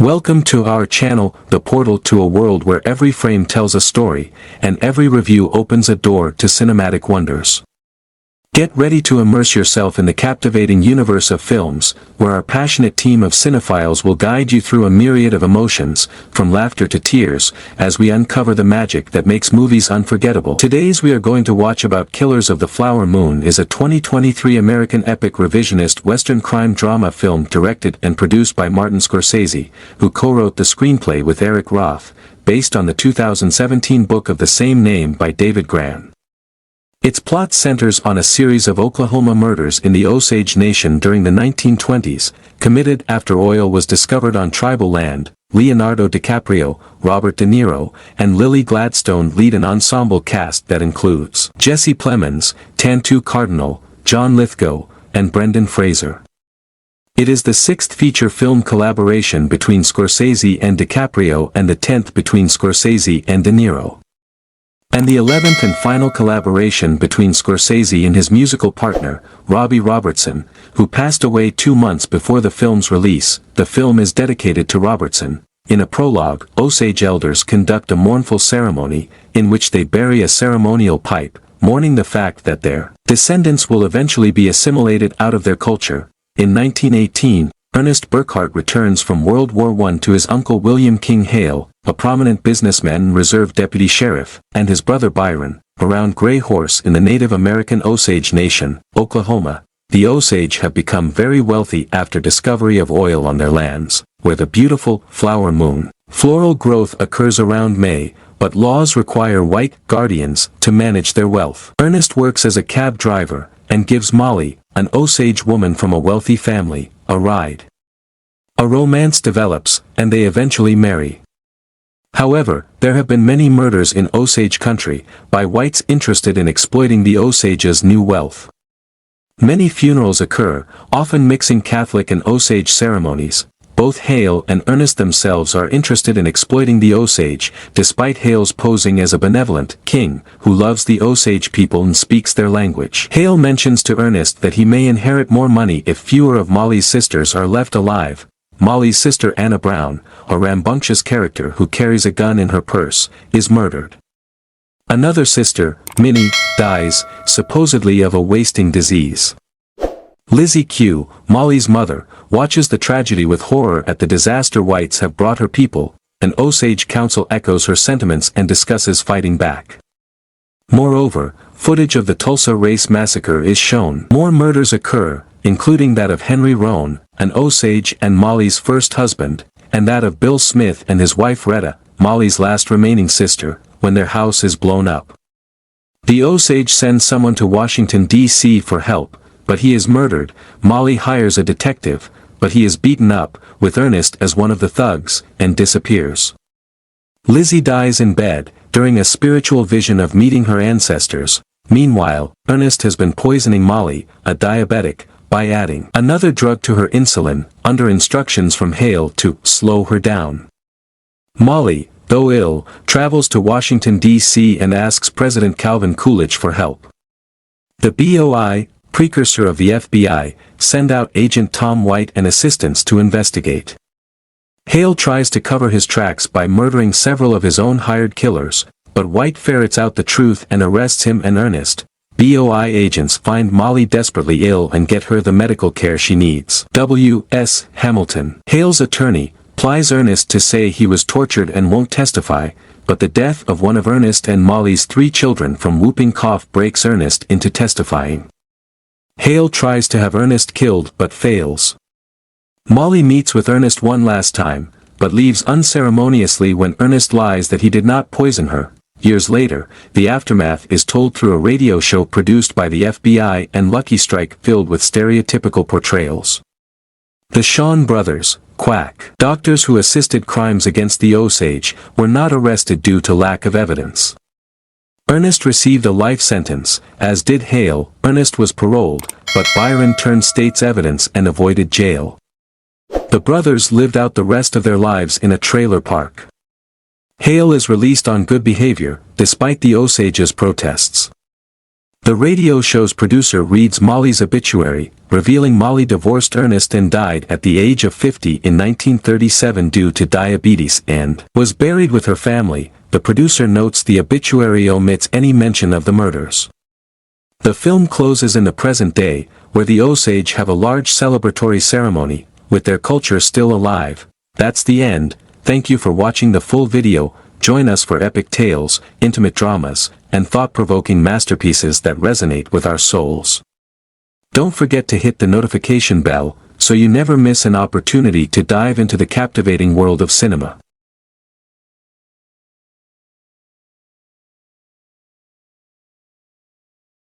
Welcome to our channel, the portal to a world where every frame tells a story, and every review opens a door to cinematic wonders. Get ready to immerse yourself in the captivating universe of films, where our passionate team of cinephiles will guide you through a myriad of emotions, from laughter to tears, as we uncover the magic that makes movies unforgettable. Today's we are going to watch about Killers of the Flower Moon is a 2023 American epic revisionist Western crime drama film directed and produced by Martin Scorsese, who co-wrote the screenplay with Eric Roth, based on the 2017 book of the same name by David Grann. Its plot centers on a series of Oklahoma murders in the Osage Nation during the 1920s, committed after oil was discovered on tribal land. Leonardo DiCaprio, Robert De Niro, and Lily Gladstone lead an ensemble cast that includes Jesse Plemons, Tantoo Cardinal, John Lithgow, and Brendan Fraser. It is the sixth feature film collaboration between Scorsese and DiCaprio and the 10th between Scorsese and De Niro. And the 11th and final collaboration between Scorsese and his musical partner, Robbie Robertson, who passed away 2 months before the film's release. The film is dedicated to Robertson. In a prologue, Osage elders conduct a mournful ceremony, in which they bury a ceremonial pipe, mourning the fact that their descendants will eventually be assimilated out of their culture. In 1918, Ernest Burkhart returns from World War I to his uncle William King Hale, a prominent businessman and reserve deputy sheriff, and his brother Byron, around Gray Horse in the Native American Osage Nation, Oklahoma. The Osage have become very wealthy after discovery of oil on their lands, where the beautiful flower moon. Floral growth occurs around May, but laws require white guardians to manage their wealth. Ernest works as a cab driver, and gives Molly, an Osage woman from a wealthy family, a ride. A romance develops, and they eventually marry. However, there have been many murders in Osage country, by whites interested in exploiting the Osage's new wealth. Many funerals occur, often mixing Catholic and Osage ceremonies. Both Hale and Ernest themselves are interested in exploiting the Osage, despite Hale's posing as a benevolent king, who loves the Osage people and speaks their language. Hale mentions to Ernest that he may inherit more money if fewer of Molly's sisters are left alive. Molly's sister Anna Brown, a rambunctious character who carries a gun in her purse, is murdered. Another sister, Minnie, dies, supposedly of a wasting disease. Lizzie Q, Molly's mother, watches the tragedy with horror at the disaster whites have brought her people. An Osage council echoes her sentiments and discusses fighting back. Moreover, footage of the Tulsa Race Massacre is shown. More murders occur, including that of Henry Roan, an Osage and Molly's first husband, and that of Bill Smith and his wife Retta, Molly's last remaining sister, when their house is blown up. The Osage sends someone to Washington, D.C. for help, but he is murdered. Molly hires a detective, but he is beaten up, with Ernest as one of the thugs, and disappears. Lizzie dies in bed, during a spiritual vision of meeting her ancestors. Meanwhile, Ernest has been poisoning Molly, a diabetic, by adding another drug to her insulin, under instructions from Hale to slow her down. Molly, though ill, travels to Washington, D.C. and asks President Calvin Coolidge for help. The BOI, precursor of the FBI, send out Agent Tom White and assistants to investigate. Hale tries to cover his tracks by murdering several of his own hired killers, but White ferrets out the truth and arrests him and Ernest. BOI agents find Molly desperately ill and get her the medical care she needs. W.S. Hamilton, Hale's attorney, plies Ernest to say he was tortured and won't testify, but the death of one of Ernest and Molly's 3 children from whooping cough breaks Ernest into testifying. Hale tries to have Ernest killed but fails. Molly meets with Ernest one last time, but leaves unceremoniously when Ernest lies that he did not poison her. Years later, the aftermath is told through a radio show produced by the FBI and Lucky Strike filled with stereotypical portrayals. The Shawn brothers, quack doctors who assisted crimes against the Osage, were not arrested due to lack of evidence. Ernest received a life sentence, as did Hale. Ernest was paroled, but Byron turned state's evidence and avoided jail. The brothers lived out the rest of their lives in a trailer park. Hale is released on good behavior, despite the Osage's protests. The radio show's producer reads Molly's obituary, revealing Molly divorced Ernest and died at the age of 50 in 1937 due to diabetes and was buried with her family. The producer notes the obituary omits any mention of the murders. The film closes in the present day, where the Osage have a large celebratory ceremony, with their culture still alive. That's the end. Thank you for watching the full video. Join us for epic tales, intimate dramas, and thought-provoking masterpieces that resonate with our souls. Don't forget to hit the notification bell, so you never miss an opportunity to dive into the captivating world of cinema.